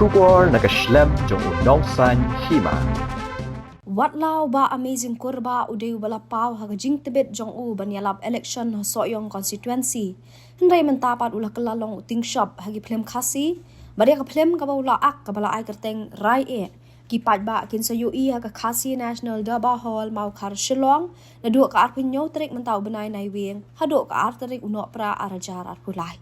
Shubor nakaslem jong unongsan hima. Wat lau ba amazing kurba udeu balapau haga jing tebet jong u banyalap election soyong constituency. Hendai mentapat ulah kelalong uting shop hagi plem khasi. Badia ka plem ka baula ak ka bala ai kerteng rai e. Kipat ba kin sa UI haga khasi National Daba Hall mau khar Shillong. Na dua ka arpinyo trik mentau benai nai wing. Hado ka arterik unok pra arajar arpulai.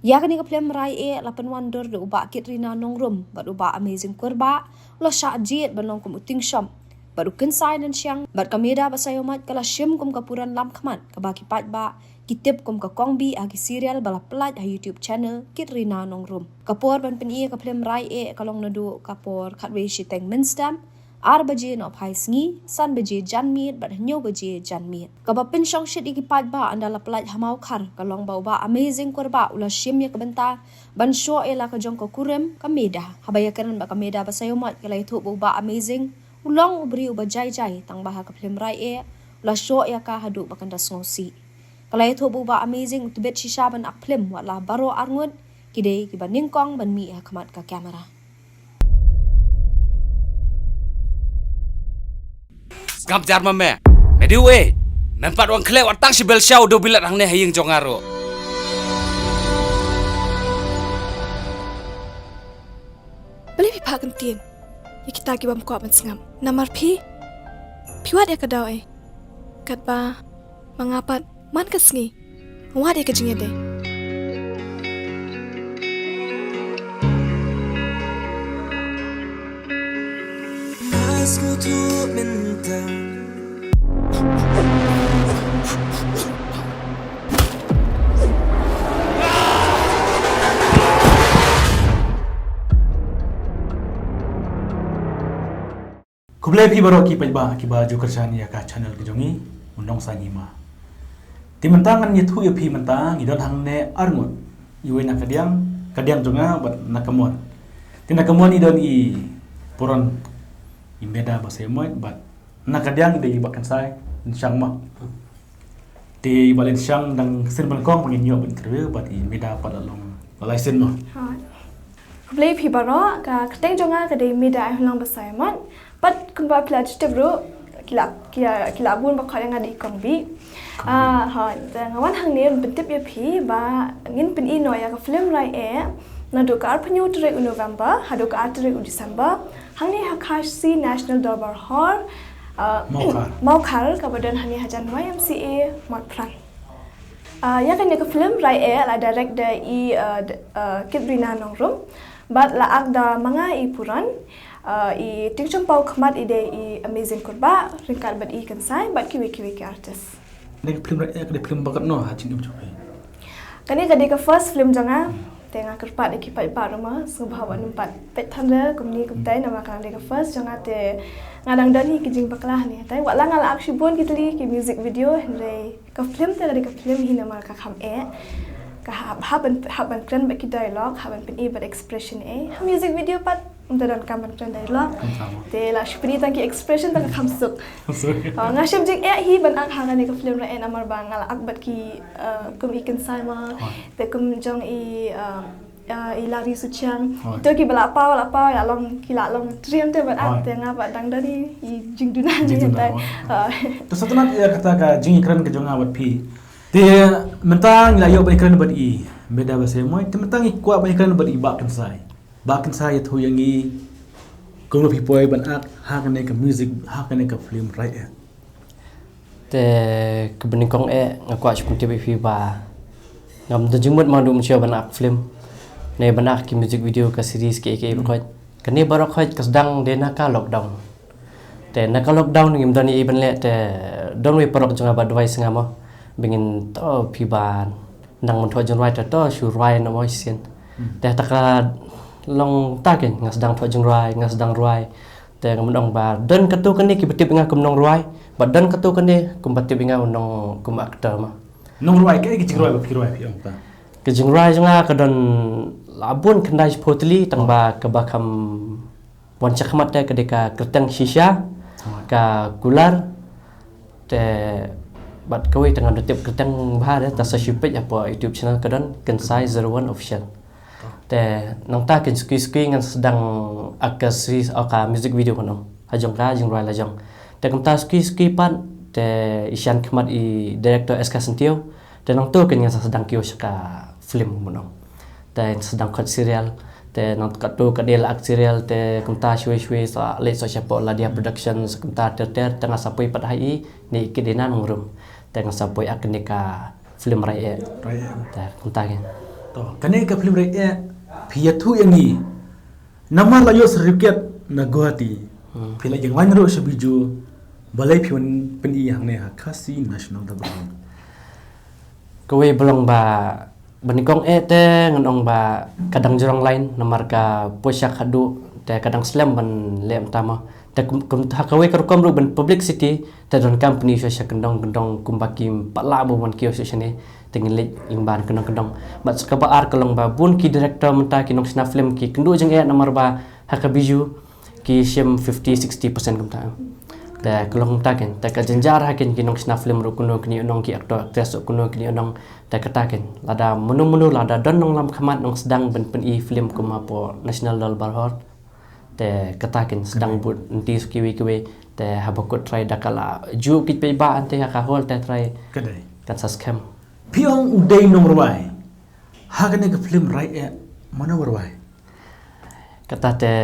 Ya kani ka plem rai e lapan wonder do uba kit rina nongrum bat uba amazing kurba lo sha jit banong kum uting shop baru kensai dan siang bat kameda basayomat kala shim kum kapuran lam khamat ka baki pat ba kitip kum ka kongbi agi serial bala pelat ha YouTube channel kit rina nongrum kapor ban peni ka plem rai e kalong nadu kapor khatwe shiteng minstam 8 baje no phai sngi san baje janmit bat nyo baje janmit ka ba pin shong shit igi pat ba andala pelat hamau khar kalong ba ba amazing kurba ula shim ya kabenta ban show ela ka jong ka kurem ka meda habaya kanan ba ka meda basayomat kala itu ba amazing ulong ubri uba jai tang baha ka film rai e ula show ya ka hadu ba kanda ngosi kala itu ba amazing tubet shisha ban ak film wala baro arngut kidei ki ban ningkong ban mi ha khamat ka kamera Gam jar mame. Mediu nampak wang klek watang si bel syau do bilat hang ne haying jongaro. Beli pi pakan tien. Ya kita ki bam kuat sengam. Namar pi. Piwat ya kadau Kat ba mangapat man kesngi. Wad ya kejingnya deh. Skutu mentang Kublai pi baru ki pajba ki baju kerjaan ya ka channel ke jongi undong sanima. Ti mentangan yethu ya pi mentang idon hang ne arngut. Iwe na kadiang jonga bat nakamon. Ti nakamon idon i puron imeda basemoy bat nakadiang de ibakan sai syang ma de balen syang dang sen balkong pangin yo ban kerwe bat imeda pada long license ma Beli pi baro ka keteng jonga ka de mida ai hulang basaiman. But kumba pledge te bro kila bun ba khaya ngadi kongbi. Ha ngawan hang ne betip ya pi ba ngin pin ino ya ka film rai e na do ka arpanyo tre November hado ka atre December hang ne hakashi National Darbar Hall Maukar kabadan hani hajan YMCA Matpran. Ya kan ka film rai e la direct da i Kitrina Nongrum but la agda manga i puran i tingcham pau khmat ide i amazing kurba ringkal bad i kansai but kiwi ki artist. de film rai de film bakat no ha chingim chope. Kani kadi ka first film janga tengah kerpat de kipai paruma subhawa numpat pet thanda kumni kumtai nama kan de ka first janga te ngadang dani kijing paklah ni tai wala ngala aksibon kitli ki music video hre ka film te de ka film hi nama ka kham e ka haban kran ba ki dialogue haban pin e but expression e music video pat dan kaman kran dialogue te la shpri ta ki expression ta ka kham suk nga shim jing e hi ban ang hanga ni ka film ra en amar ba ngala akbat ki kum ikan sai ma te kum jong i lari suciang to ki bala pa ya long kila long triam te ban ak te nga ba dang dani i jing dunan ni tai To satuna ya kata ka jing ikran ke jonga wat pi. Te mentang la yo ba ikran bat i beda ba semoy te mentang i kwa ba ikran bat i ba kan sai. Ba kan sai thu yang i kung pi poi ban ak ha kan ka music ha kan ka film right ya. Te kebenikong ngakwa chukun TV ba ngam de jumut mandum cio ban ak film. Ne banak ki music video ka series ke berkhoj kani barakhoj kasdang de naka lockdown te naka lockdown ngim dani even le te don we parok jonga ba device ngama bingin to piban nang mon thoj jonrai to shu rai na moi sin te taka long taken ngasdang thoj jonrai ngasdang rai te ngam dong ba don katu kani ki betip nga kum nong rai ba don katu kani kum betip nga nong kum actor ma Nong rai ke ki rai ba pi rai pi ta. Ke jingrai jonga kadon labun kendai potli tangba ke bakam wancak khamat te kedeka kertang shisha ka kular te bat kawi tengah dutip kertang bahar ta sa shipet apa YouTube channel kadon Kensai 01 official te nang ta kin skui ngan sedang aka series aka music video kono hajong ka jing roi lajong te kam ta skui pan te Isyan Khmat I director SK Sentio te nang tu kin ngan sedang kio ka film kono te sedang kat serial te nang kat tu kat dia ak serial te kam ta shwe so le so siapa la dia production kam ta ter tengah sapoi pat hai ni kidina ngrum tengah sapoi ak ni ka film rai te kam ta kin to kane ka film rai phiatu yang ni nama layo sertifikat nagwati phila yang wan ro sebiju balai phiun pen I hang ne ha khasi national da bang kowe belong ba banikong te nganong ba kadang jurang lain nomor ka posyak hadu te kadang slam ban lem tama te kum ta kowe kerkom ru ban publicity te don company so syak kendong kumbakim pala bo ban kio so sene tengin lek imban kendong bat skaba ar kolong ba bun ki director menta ki nok sna film ki kendu jeng nomor ba hakabiju ki shem 50-60% kum ta da kolong taken ta ka jenjar hakin ki nok sna film ru kuno kini onong ki aktor actress kuno kini onong ta kataken lada menu lada don nong lam khamat nong sedang ben pen I film kuma po national dal barhor te kataken sedang but nanti sukiwi te habakut try dakala ju kit pe ba ante ha hol te try kadai kan saskem piong udai nong rawai hagane ka film rai mana warwai kata te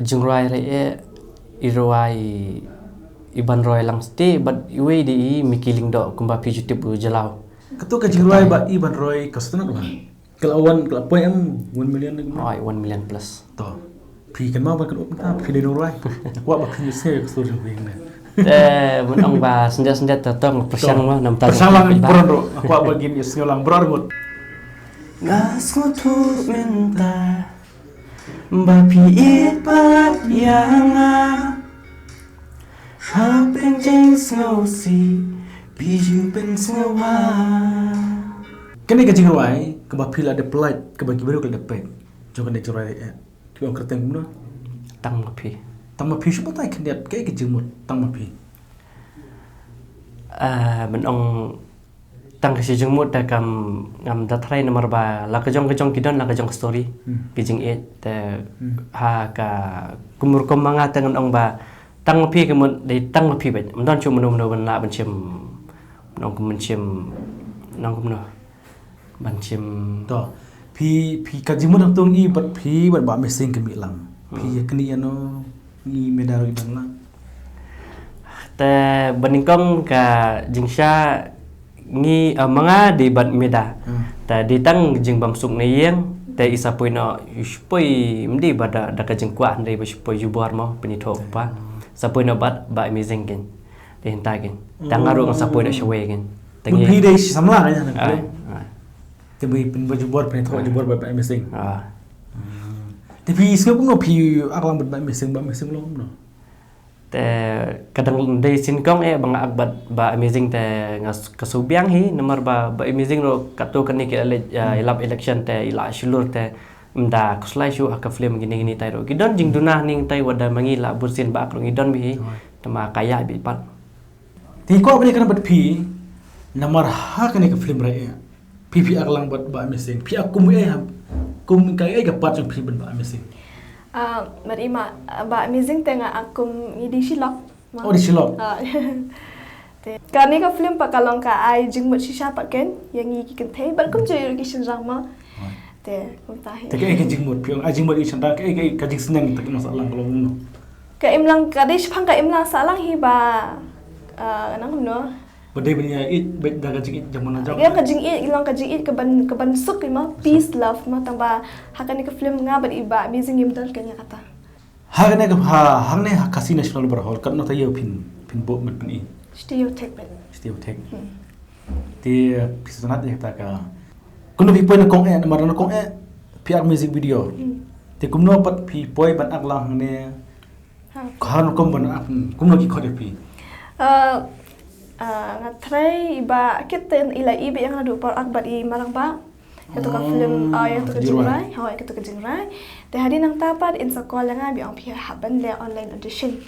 jungrai re irwai iban roy lang sti but iwe di mikiling do kumba pijutip jalau ketu ka jingrai ba iban roy kasutna ba kelawan kelapoy 1 million oi 1 million plus to pi kan ma ba kan opna pi le nong rai wa ba pi se kasur jing ne menong ba senja tetong persang mah nam ta persang puron ro aku bagin is ngolang bror ngas ngutu minta bapi it pat yanga hapeng jeng snowsi biju pen snowa kene ka jingrai ka ba pila de plate ka ba kibero ka de pet jokan de churai ki on kerteng muna tang mapi tang ma pi shu batai khndiat ke jingmut tang ma pi menong tang si jengmut da kam ngam da thrai nomor ba la ka jong kidon la ka jong story kijing e te ha ka kumur kom manga tengen ong ba tang ma pi ke mun dei tang ma pi ba mon chu menu ban la ban chim nong kum chim nong kum no ban chim to pi ka jingmut ang tong I bat pi bat ba messing ke mi lang pi kni ano ni medal dan la te baningkong ka jingsha ngi mga di bat meda ta ditang jing bamsuk na yang te isa poino ispoi mdi bada da ka jing kwa ndai ba spoi jubar mo penito pa sa poino bat ba amazing gen te hinta gen tangaru ng sa poino shwe gen tangi pi dei samla na te bi pen baju bor penito jubor ba amazing te pi skop no pi aklang ba amazing lo no te kadang day sinkong bang akbat ba amazing te ngas kasubyang hi nomor ba amazing ro katu kan ni ilap election te ila shulur te mda kuslai shu aka film gini tai ro gidon jing dunah ning tai wada mangila bursin ba akrong gidon bi tama kaya bi pat ti ko bani kan bat pi nomor ha kan ke film rai pi aklang bat ba amazing pi akum kum kai ga pat pi ba amazing Marima ba amazing tengah aku di silap. Oh di silap. Kani ka film pa kalong ka ai jing mo shisha pa ken yang i ki thei bar kum joy ki shin rang ma. Te kum ta hi. Te ke jing mo piong jing mo i chanda ke ka jing senang tak masalah kalau no. Ka imlang ka dis phang ka imlang salang hi ba nang no. Badai punya it baik dah kajing it zaman aja. Yang kajing it ilang kajing it keban suk ma peace love ma tamba hakani ka film nga ba iba amazing im dal kanya kata. Hakane ka hakne kasi national berhol kan nota yo pin bo met pin I. Stereotype. Ti pisonat ya kata ka. Kuno pi poi na kong marana kong piak music video. Ti kumno pat pi poi ban aklang ne. Khan kom ban ak kumno ki khode pi. Ngatrai iba kita ila iba yang ada par akbar I marang ba itu ka film yang tu kejingrai itu kejingrai te hari nang tapat in sekolah nga bi ang pia haban le online audition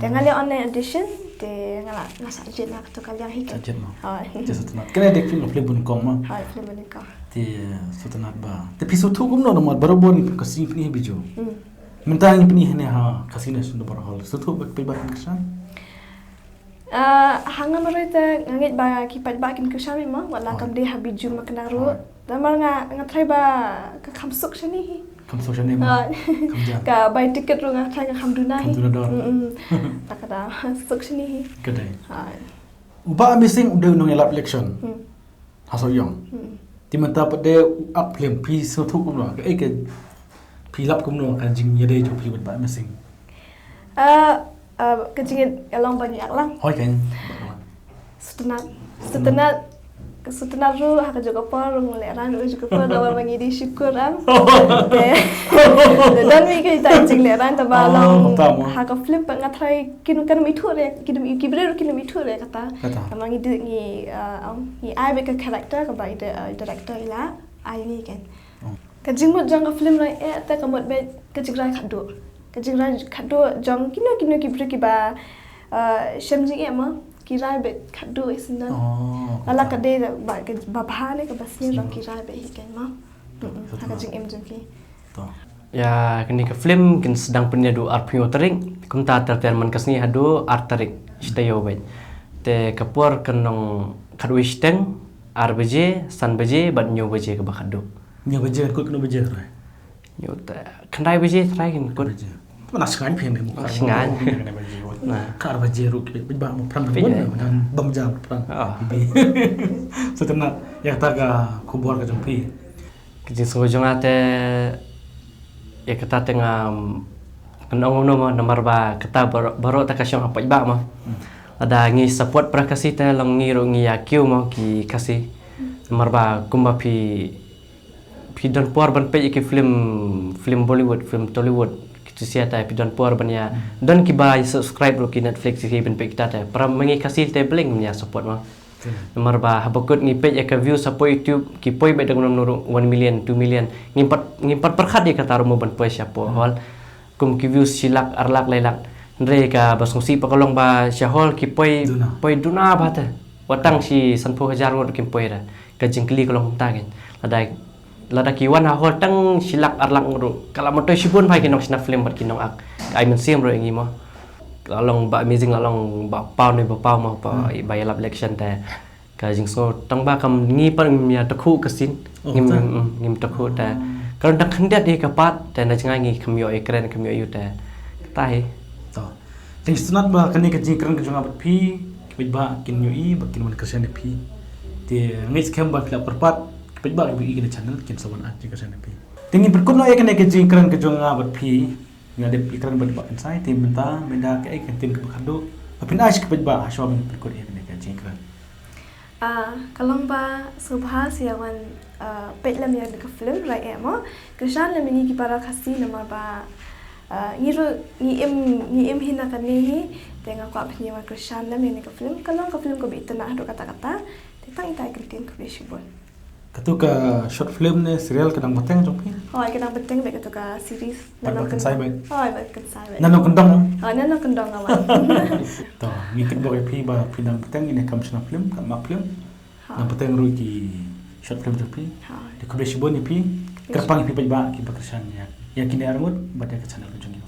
te ngale online audition te ngala ngasa jet na tu kalyang hik jet no ha jet satna kene dek film bun kom ma ha film bun kom Ti sutanat ba. Tapi sutu kum no nomor baru bon kasi pini biju. Mentang pini ne ha kasi ne sundu baru hol. Sutu ba kipai ba kersan. Hanga mereka ngangit ba kipat ba kin kersan memang wala kam dia habiju maknaru. Damar nga try ba ka kamsuk shani. Kamsuk shani ma. Kamja. Ka buy ticket ru nga try ka kamduna hi. Kamduna dor. Takada suk shani hi. Kedai. Ha. Uba missing udah nong elap election. Haso yong. Ti menta pada up film pi sutu kum no. Ke pi lap kum no kan jing yade jo pi ba missing. Kejingit along banyak lang. Hoi kan. Sutenat ru haka juga por ngeleran ru juga por dawa mangi di syukur am. Dan mi kai tai jing leran ta balong haka film pa ngatrai kinu kan mi thure kinu kibre kinu mi thure kata. Mangi di ni ai be ka character ka ba director ila ai ni kan. Kajing mo jang ka film rai ta ka mot be kajing rai khadu. Kajing rai khadu jang kinu kibre ki ba shamjing ema kirai be khadu isna. Lala kade ba bahane ka basni rong kirai be hikan ma. Haka jing em jing ki. Ya kini ke film kin sedang penyadu arpio tering kum ta terterman kasni hadu artarik stayo bet te kapur kenong kadwisteng arbeje sanbeje bat nyo beje ke bakadu Nyo beje kut kena beje rai. nyo ta kendai beje try kin kut Mana sengaja pihak demo. Sengaja. Kar beje ru ke ba mo pran dan bam jam pran. Setelah ya taga kubur ke jumpi. kijing sojong ate ya kata tengah kenong no nomor ba kata baru ta kasyong apa iba ma ada ngi support pra kasih te long ngi ro ngi akiu ma ki kasih nomor ba kumba pi don por ban pe ki film Bollywood film Tollywood kitu sia ta pi don por ban ya don ki ba subscribe ro ki Netflix ki ban pe kita ta pra mengi kasih te bling ya support ma nomor ba habakut ngi page ka view sa po YouTube ki poi be dengan nomor 1 million 2 million ngimpat perkhat dia kata rumo ban po siapo hol kum ki view silak arlak lailak ndre ka basungsi pakolong ba syahol ki poi duna ba ta watang si sanpo hajar ngod ki poi ra ka jingkli kolong tagin lada ki wan ha hol tang silak arlak ngro kala motoy sibun bai kinong sina film bat kinong ak ai men sim ro ngi mo lalong ba amazing lalong ba pau ni ba pau ma ba yalap election ta ka jing so tang ba kam ngi pan ya takhu kasin ngim takhu ta kalau dak khandet di kapat ta na jangai ngi kamyo ekren kamyo yu ta tai to ting sunat ba kani ka jing kran ka jonga pi ki ba kin yu i ba kin man kersen pi ti ngi skem ba klap perpat ki ba bi i channel kin sawan at kersen pi tingin berkum no ya kani ka jing kran ka jonga ba pi ngade ikran ba ba insai tim menta menda ka ek tim ka khadu apin ash ka ba haswa ban berkut ya kani ka jing kran kalong ba subha siawan petlam ya ke film rai emo krishan le mingi ki para khasi nama ba ni em hina kan ni tenga ko apni wa krishan le mingi ke film kalong ka film ko bi itna hado kata-kata tentang itai kritin ko besibon katu ka short film ne serial kadang bateng jong pi hoi kadang bateng be katu ka series nanong kan sai bet hoi ba kan sai bet nanong kendong nanong kendong awan to mi kin bo pi ba pinang bateng ini kam shna film kam mak film nang bateng ru ki short film jong pi de ko besibon ni pi kerpang pi ba ki bakashan ya kini armut ba de ka channel jong ni